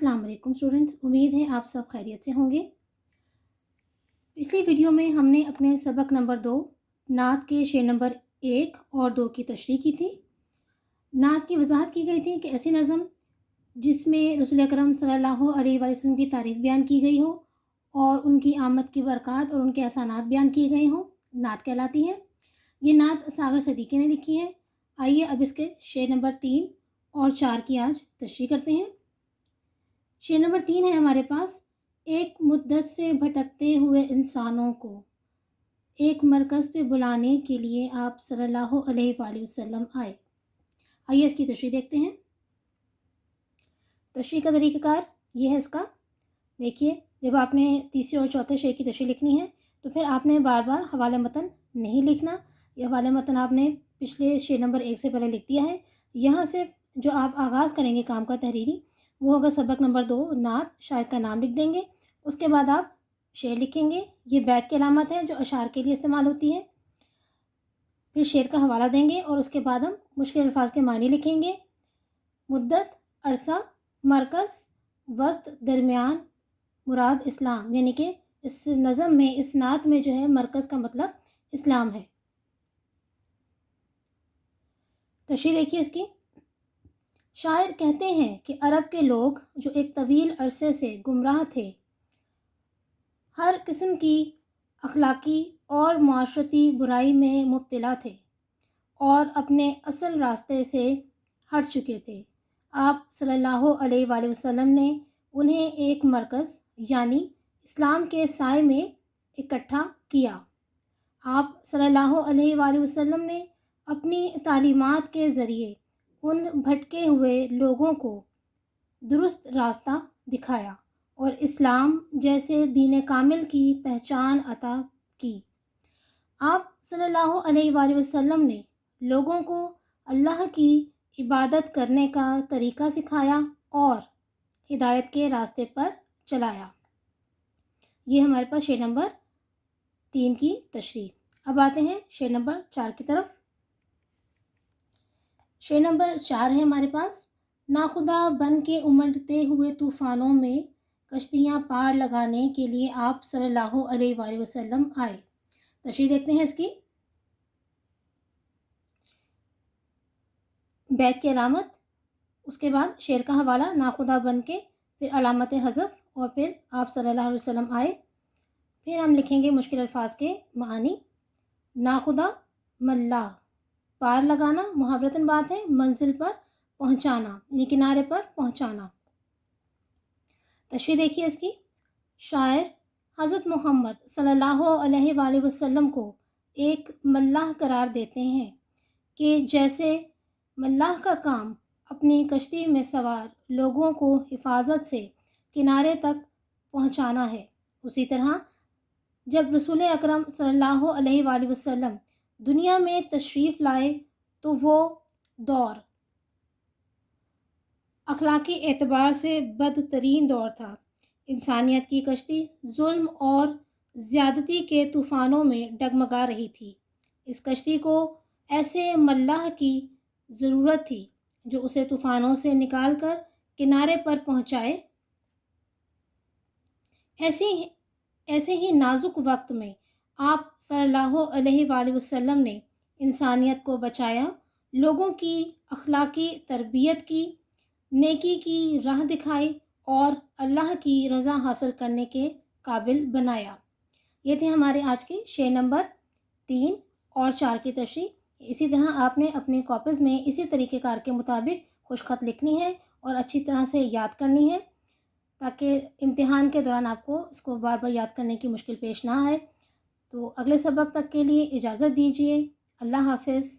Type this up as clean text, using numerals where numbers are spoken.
अस्सलाम वालेकुम स्टूडेंट्स, उम्मीद है आप सब खैरियत से होंगे। पिछली वीडियो में हमने अपने सबक नंबर 2 नात के शेर नंबर 1 और 2 की तशरीह की थी। नात की वजाहत की गई थी कि ऐसी नज़म जिसमें रसूल अकरम सल्लल्लाहु अलैहि वसल्लम की तारीफ़ बयान की गई हो और उनकी आमद की बरक़ात और उनके एहसानात बयान किए गए हों, नात कहलाती है। ये नात सागर सदीक़ी ने लिखी है। आइए अब इसके शेर नंबर 3 और 4 की आज तशरीह करते हैं। शेर नंबर 3 है हमारे पास। एक मुद्दत से भटकते हुए इंसानों को एक मरकज़ पे बुलाने के लिए आप सल्लल्लाहु अलैहि वसल्लम आए। आइए इसकी तशरीह देखते हैं। तशरीह का तरीक़ाकार ये है इसका। देखिए, जब आपने तीसरे और चौथे शेर की तशरीह लिखनी है तो फिर आपने बार बार हवाले मतन नहीं लिखना। ये हवाले मतन आपने पिछले शेर नंबर 1 से पहले लिख दिया है। यहाँ से जो आप आगाज़ करेंगे काम का तहरीरी, वो होगा सबक नंबर 2 नात, शायर का नाम लिख देंगे। उसके बाद आप शेर लिखेंगे। ये बैत की अलामत है जो अशार के लिए इस्तेमाल होती है। फिर शेर का हवाला देंगे और उसके बाद हम मुश्किल अल्फाज के मानी लिखेंगे। मुद्दत, अरसा, मरकज़, वस्त, दरमियान, मुराद इस्लाम, यानी कि इस नज़म में, इस नात में जो है मरकज़ का मतलब इस्लाम है। तशरीह देखिए इसकी। शायर कहते हैं कि अरब के लोग जो एक तवील अरसे से गुमराह थे, हर किस्म की अखलाकी और माशरती बुराई में मुब्तला थे और अपने असल रास्ते से हट चुके थे। आप सल्लल्लाहु अलैहि वसल्लम ने उन्हें एक मरकज़ यानी इस्लाम के साए में इकट्ठा किया। आप सल्लल्लाहु अलैहि वसल्लम ने अपनी तालीमात के ज़रिए उन भटके हुए लोगों को दुरुस्त रास्ता दिखाया और इस्लाम जैसे दीन कामिल की पहचान अता की। आप सल्लल्लाहु अलैहि वसल्लम ने लोगों को अल्लाह की इबादत करने का तरीक़ा सिखाया और हिदायत के रास्ते पर चलाया। ये हमारे पास शेर नंबर 3 की तशरीह। अब आते हैं शेर नंबर 4 की तरफ। शेर नंबर 4 है हमारे पास। नाखुदा बन के उमड़ते हुए तूफ़ानों में कश्तियाँ पार लगाने के लिए आप सल्लल्लाहु अलैहि वसल्लम आए। तशरीह देखते हैं इसकी। बैत की अलामत, उसके बाद शेर का हवाला, नाखुदा बन के, फिर अलामत हज़फ और फिर आप सल्लल्लाहु अलैहि वसल्लम आए। फिर हम लिखेंगे मुश्किल अल्फाज के मानी। नाखुदा मल्लाह, पार लगाना, मुहावरतन बात है, मंजिल पर पहुंचाना यानी किनारे पर पहुंचाना। तशरीह देखिए इसकी। शायर हज़रत मोहम्मद सल्लल्लाहु अलैहि वसल्लम को एक मल्लाह करार देते हैं कि जैसे मल्लाह का काम अपनी कश्ती में सवार लोगों को हिफाजत से किनारे तक पहुंचाना है, उसी तरह जब रसूल अकरम सल्लल्लाहु अलैहि वसल्लम दुनिया में तशरीफ़ लाए तो वो दौर अखलाकी एतबार से बदतरीन दौर था। इंसानियत की कश्ती जुल्म और ज़्यादती के तूफ़ानों में डगमगा रही थी। इस कश्ती को ऐसे मल्लाह की ज़रूरत थी जो उसे तूफ़ानों से निकाल कर किनारे पर पहुँचाए। ऐसे ही नाजुक वक्त में आप सल्लल्लाहु अलैहि वसल्लम ने इंसानियत को बचाया, लोगों की अखलाकी तरबियत की, नेकी की राह दिखाई और अल्लाह की रज़ा हासिल करने के काबिल बनाया। ये थे हमारे आज के शेर नंबर 3 और 4 की तशरीह। इसी तरह आपने अपने कॉपीज़ में इसी तरीक़ेकार के मुताबिक खुशख़त लिखनी है और अच्छी तरह से याद करनी है ताकि इम्तिहान के दौरान आपको इसको बार बार याद करने की मुश्किल पेश ना आए। तो अगले सबक तक के लिए इजाज़त दीजिए। अल्लाह हाफ़िज़।